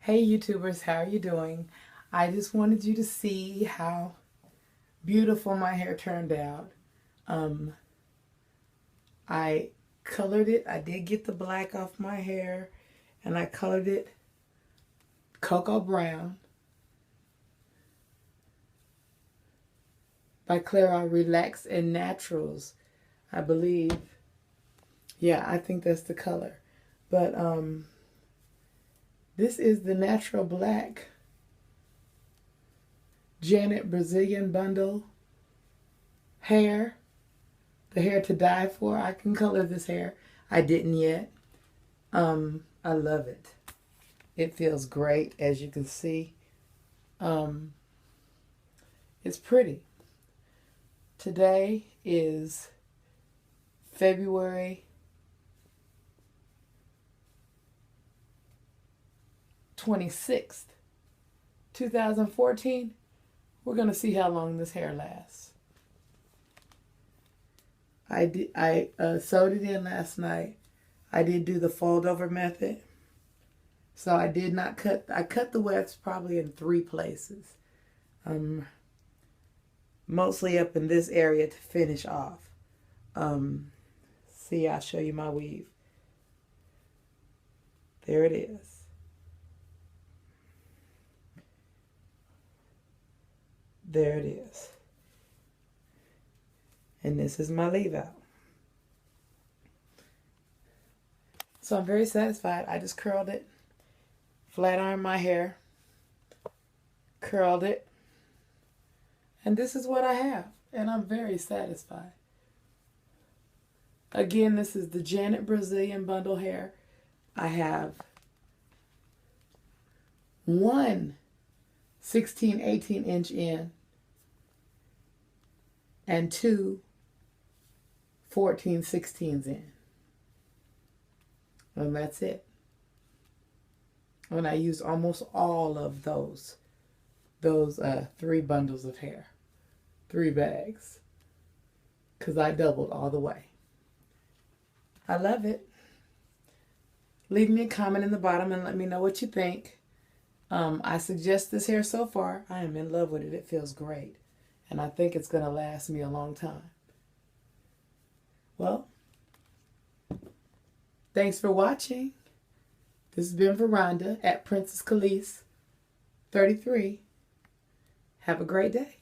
Hey YouTubers, how are you doing? I just wanted you to see how beautiful my hair turned out. I colored it. I did get the black off my hair and I colored it cocoa brown by Clairol Relax and Naturals, I believe. Yeah, I think that's the color. But this is the natural black Janet Brazilian bundle hair. The hair to die for. I can color this hair. I didn't yet. I love it. It feels great, as you can see. It's pretty. Today is February 26th, 2014. We're going to see how long this hair lasts. I sewed it in last night. I did do the fold over method. So I did not cut. I cut the wefts probably in 3 places. Mostly up in this area to finish off. See, I'll show you my weave. There it is. There it is. And this is my leave out. So I'm very satisfied. I just curled it, flat ironed my hair, curled it, and this is what I have. And I'm very satisfied. Again, this is the Janet Brazilian bundle hair. I have one 16, 18-inch in and 2 14, 16s in. And that's it. And I used almost all of those 3 bundles of hair, 3 bags, because I doubled all the way. I love it. Leave me a comment in the bottom and let me know what you think. I suggest this hair so far. I am in love with it. It feels great. And I think it's going to last me a long time. Well, thanks for watching. This has been Veranda at Princess Khalees 33. Have a great day.